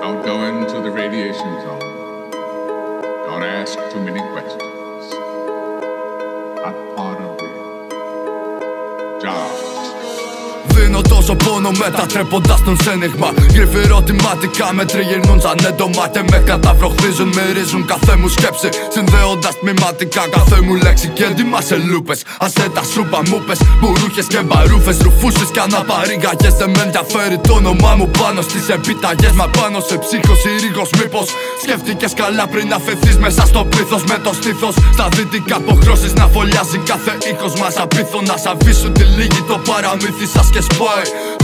Don't go into the radiation zone. Don't ask too many questions. Not part of the job. Δίνω τόσο πόνο μετατρέποντας τον σε ένιγμα. Γρήφοι ερωτηματικά με τριγυρνούν σαν έντομα και με καταβροχθίζουν, μυρίζουν κάθε μου σκέψη, συνδέοντας τμηματικά κάθε μου λέξη και έντοιμα σε λούπες. Ασέτα σούπα μούπες, μπουρούχες και μπαρούφες, ρουφούσες κι αναπαρήγαγες. Δεν με ενδιαφέρει το όνομά μου πάνω στις επιταγές, μα πάνω σε ψύχος ή ρίγος. Μήπως σκέφτηκες καλά πριν αφαιθείς μέσα στο πλήθος με το στήθος στα δυτικά αποχρώσεις να φωλιάζει κάθε ήχος μας απίθω. Να σ' αφήσουν τη λίγη το παραμύθι σας και σπάει.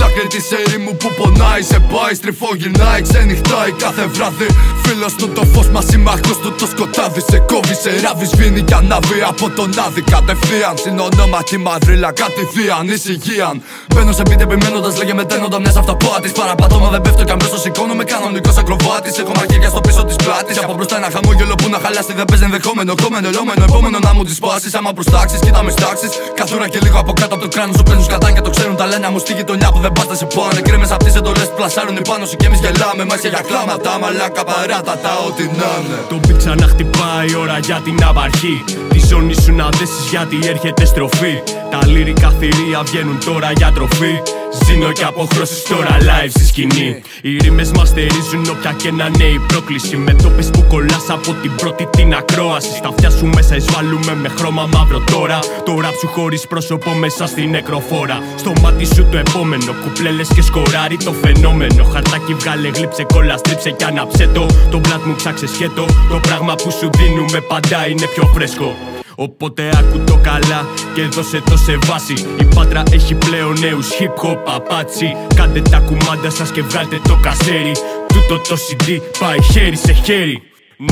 Δάκρυ της ερήμου που πονάει, σε πάει, στριφό γυρνάει, ξενυχτάει κάθε βράδυ. Φίλος του το φως μας, σύμμαχος του το σκοτάδι. Σε κόβει, σε ράβει, σβήνει κι ανάβει από τον άδει. Κατευθείαν, συνονόματι μαύριλα, κατηδίαν, ησυχίαν. Μπαίνω σε μπίτε επιμένοντας, λέγε μεταίνοντα μιας αυταπάτης. Παραπατώ μα δεν πέφτω κι αμέσως σηκώνομαι, κανονικός ακροβάτης. Έχω μαρκέρια στο πίσω της πλάτης. Από μπροστά ένα χαμόγελο που να χαλάσει, δεν παίζει ενδεχόμενο. Κόμενο, λόμενο, επόμενο να μου τις πάσεις. Άμα προστάξεις, κοίτα με στάξεις. Καθούρα και λίγο από κάτω από το κράνος σου παίρνουν σκατά και το ξέρουν τα λένε μου στη γειτονιά που δεν πάτε σε πάνε. Κρέμες απ' τις εντολές που πλασάρουν πάνω σου κι εμείς γελάμε. Μα είσαι για κλάματα, μαλάκα παράτατα, ό,τι να είναι. Το beat ξανά χτυπάει η ώρα για την απαρχή. Τη ζώνη σου να δέσεις γιατί έρχεται στροφή. Τα λύρικα θηρία βγαίνουν τώρα για τροφή. Ζήνω κι αποχρώσεις τώρα live στη σκηνή. Οι ρήμες μας στερίζουν όποια και να είναι η πρόκληση. Με τόπες που κολλάς από την πρώτη την ακρόαση. Στα αυτιά σου μέσα εισβάλλουμε με χρώμα μαύρο τώρα. Το ραπ σου χωρίς πρόσωπο μέσα στην νεκροφόρα. Στο μάτι σου το επόμενο κουπλέλες και σκοράρει το φαινόμενο. Χαρτάκι βγάλε, γλύψε, κόλλα, στρίψε κι ανάψε το. Το μπλατ μου ψάξε σχέτο. Το πράγμα που σου δίνουμε πάντα είναι πιο φρέσκο. Οπότε άκου το καλά και δώσε το σε βάση. Η Πάτρα έχει πλέον νέους hip hop απάτσι. Κάντε τα κουμάντα σας και βγάλτε το κασέρι. Τούτο το CD πάει χέρι σε χέρι.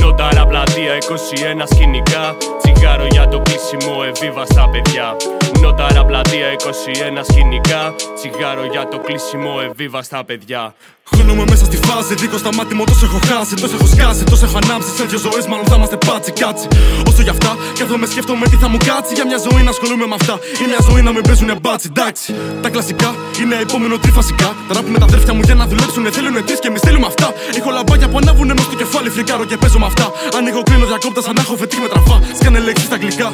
Νόταρα πλατεία 21 σκηνικά. Τσιγάρο για το κλείσιμο, εβίβα στα παιδιά. Νόταρα πλατεία 21 σκηνικά. Τσιγάρο για το κλείσιμο, εβίβα στα παιδιά. Χώνομαι μέσα στη φάση, δίχως στα μάτι μου τόσο έχω χάσει. Τόσο έχω σκάσει, τόσο έχω ανάψει. Σε 2 ζωές μάλλον θα είμαστε πάτσι κάτσι. Όσο γι' αυτά, κάθομαι σκέφτομαι τι θα μου κάτσει. Για μια ζωή να ασχολούμαι με αυτά ή μια ζωή να με παίζουνε μπάτσι. Εντάξει, τα κλασικά είναι επόμενο τριφασικά. Τα ράπ με τα αδέρφια μου για να δουλέψουνε θέλουνε τρεις και εμείς θέλουμε αυτά. Έχω λαμπάκια που ανάβουνε μες στο κεφάλι, φρικάρω και παίζω με αυτά. Ανοίγω κλείνω διακόπτα σαν να έχω φετίχ με τραφά. Σκάνε λέξεις στα αγγλικά.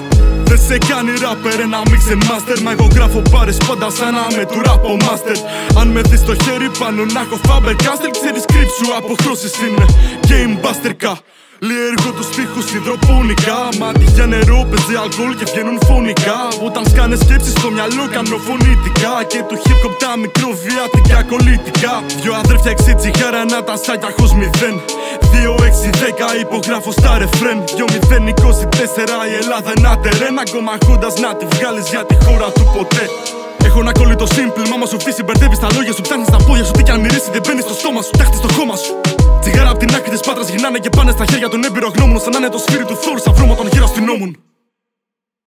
Δεν σε κάνει ράπερ ένα mix and master. Μα εγώ γράφω πάρες πάντα σαν να με του ράπο master. Αν με δεις το χέρι πάνω να έχω Faber Castell, ξέρεις κρύψου αποχρώσεις είναι game buster-κα. Λιέργω τους στίχους υδροπούνικα. Μάτια νερό, παίζει αλκοόλ και βγαίνουν φωνικά. Όταν σκάνε σκέψεις στο μυαλό κάνω φωνητικά. Και του hip hop τα μικροβιάτικα κολλητικά. 2 αδέρφια 6 τσιγάρα να τα σάκια χως 0. 2-6-10 υπογράφω στα ρεφρέν. 2-0-24 η Ελλάδα να τερέν. Ακόμα χόντας να τη βγάλεις για τη χώρα του ποτέ. Έχω ένα κόλλητο simple, μάμα σου φύση, μπερδεύεις τα λόγια σου, ψάχνεις τα πόδια σου, τι κι αν μυρίσει δεν μπαίνει στο στόμα σου, τάχτης στο χώμα σου. Τσιγάρα απ' την άκρη της Πάτρας γυρνάνε και πάνε στα χέρια των έμπειρογνώμων, σαν να είναι το σφύρι του Θόρ, σαν βρώμα των γύρω αστυνόμων.